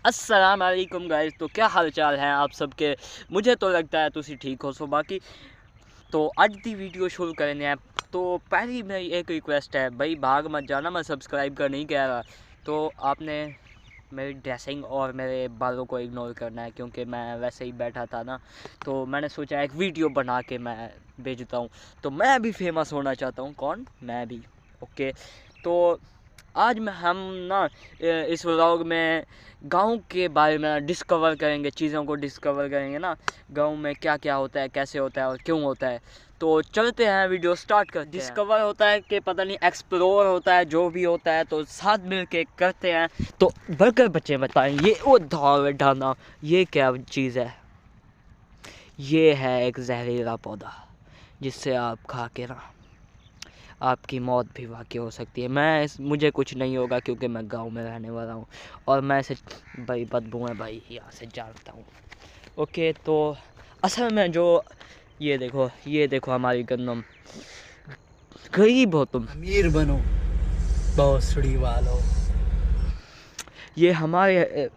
अस्सलाम वालेकुम गाइस। तो क्या हाल चाल हैं आप सबके। मुझे तो लगता है तुसी ठीक हो सो बाकी। तो अज दी वीडियो शुरू करने हैं। तो पहली मेरी एक रिक्वेस्ट है भाई, भाग मत जाना, मैं सब्सक्राइब कर नहीं कह रहा। तो आपने मेरी ड्रेसिंग और मेरे बालों को इग्नोर करना है, क्योंकि मैं वैसे ही बैठा था ना, तो मैंने सोचा एक वीडियो बना के मैं भेजता हूँ। तो मैं भी फेमस होना चाहता हूँ। कौन? मैं भी। ओके। तो आज में हम ना इस व्लॉग में गांव के बारे में डिस्कवर करेंगे, चीज़ों को डिस्कवर करेंगे ना, गांव में क्या क्या होता है, कैसे होता है और क्यों होता है। तो चलते हैं, वीडियो स्टार्ट करते हैं। डिस्कवर होता है कि पता नहीं एक्सप्लोर होता है, जो भी होता है तो साथ मिल के करते हैं। तो बर्गर बच्चे बताएं, ये ओ ढाना ये क्या चीज़ है? ये है एक जहरीला पौधा जिससे आप खा के ना आपकी मौत भी वाक़ई हो सकती है। मुझे कुछ नहीं होगा क्योंकि मैं गांव में रहने वाला हूँ और मैं इसे भाई बदबू है भाई यहाँ से जानता हूँ। ओके। तो असल में जो ये देखो हमारी गंदम। गरीब हो तुम, अमीर बनो भोसड़ी वालों। ये हमारे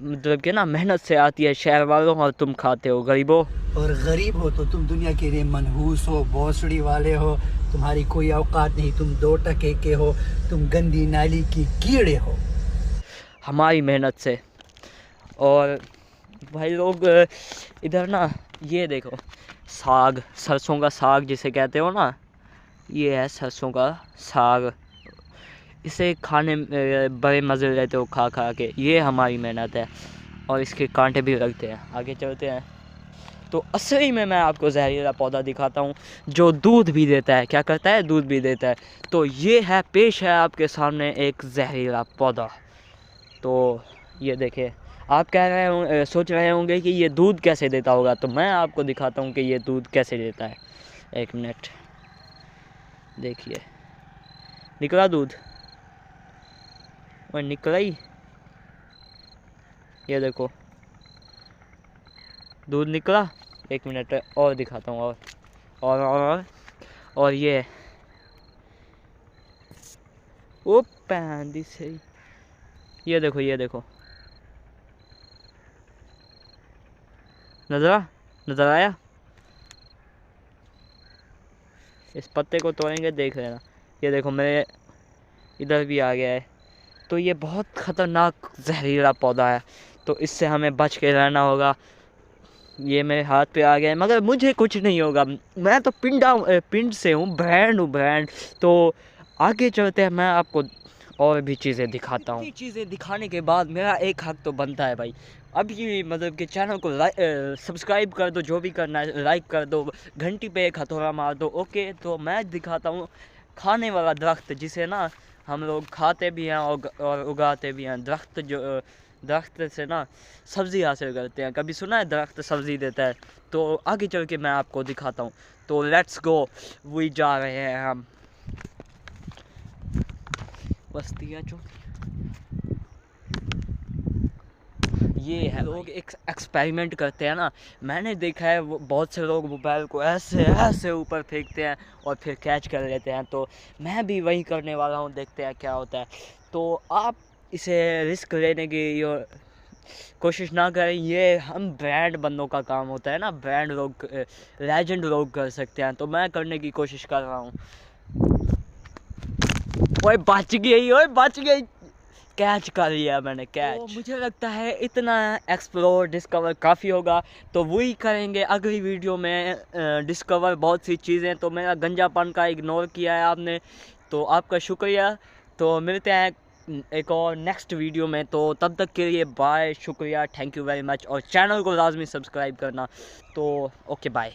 मतलब कि ना मेहनत से आती है शहर वालों, और तुम खाते हो गरीबों। और गरीब हो तो तुम दुनिया के लिए मनहूस हो, भोसड़ी वाले हो। तुम्हारी कोई औकात नहीं, तुम 2 टके के हो, तुम गंदी नाली की कीड़े हो। हमारी मेहनत से। और भाई लोग इधर ना ये देखो, साग, सरसों का साग जिसे कहते हो ना, ये है सरसों का साग। इसे खाने में बड़े मज़े लेते हो खा खा के। ये हमारी मेहनत है और इसके कांटे भी लगते हैं। आगे चलते हैं। तो असली में मैं आपको जहरीला पौधा दिखाता हूँ जो दूध भी देता है। क्या करता है? दूध भी देता है। तो ये है, पेश है आपके सामने एक जहरीला पौधा। तो ये देखिए, आप कह रहे होंगे, सोच रहे होंगे कि ये दूध कैसे देता होगा। तो मैं आपको दिखाता हूँ कि ये दूध कैसे देता है। एक मिनट, देखिए, निकला दूध और निकला ही, ये देखो दूध निकला। एक मिनट और दिखाता हूँ। और ये ओ पैंदी से, ये देखो नज़र आया। इस पत्ते को तोड़ेंगे, देख लेना। ये देखो मेरे इधर भी आ गया है। तो ये बहुत ख़तरनाक जहरीला पौधा है, तो इससे हमें बच के रहना होगा। ये मेरे हाथ पे आ गया है, मगर मुझे कुछ नहीं होगा। मैं तो पिंड से हूँ, ब्रांड। तो आगे चलते हैं, मैं आपको और भी चीज़ें दिखाता हूँ। चीज़ें दिखाने के बाद मेरा एक हक तो बनता है भाई। अभी मतलब कि चैनल को सब्सक्राइब कर दो, जो भी करना है लाइक कर दो, घंटी पे एक हथौड़ा मार दो। ओके। तो मैं दिखाता हूँ खाने वाला दरख्त, जिसे ना हम लोग खाते भी हैं और उगाते भी हैं। दरख्त से ना सब्ज़ी हासिल करते हैं। कभी सुना है दरख्त सब्ज़ी देता है? तो आगे चल के मैं आपको दिखाता हूँ। तो लेट्स गो, वही जा रहे हैं हम। बस्तियाँ जो ये है, लोग एक एक्सपेरिमेंट करते हैं ना, मैंने देखा है वो बहुत से लोग मोबाइल को ऐसे ऐसे ऊपर फेंकते हैं और फिर कैच कर लेते हैं। तो मैं भी वही करने वाला हूँ, देखते हैं क्या होता है। तो आप इसे रिस्क लेने की कोशिश ना करें। ये हम ब्रांड बंदों का काम होता है ना, ब्रांड लोग, लेजेंड लोग कर सकते हैं। तो मैं करने की कोशिश कर रहा हूँ। ओए बच गई, कैच कर लिया मैंने, कैच। तो मुझे लगता है इतना एक्सप्लोर डिस्कवर काफ़ी होगा, तो वही करेंगे अगली वीडियो में। डिस्कवर बहुत सी चीज़ें। तो मेरा गंजापन का इग्नोर किया है आपने, तो आपका शुक्रिया। तो मिलते हैं एक और नेक्स्ट वीडियो में। तो तब तक के लिए बाय, शुक्रिया, थैंक यू वेरी मच। और चैनल को लाजमी सब्सक्राइब करना। तो ओके, बाय।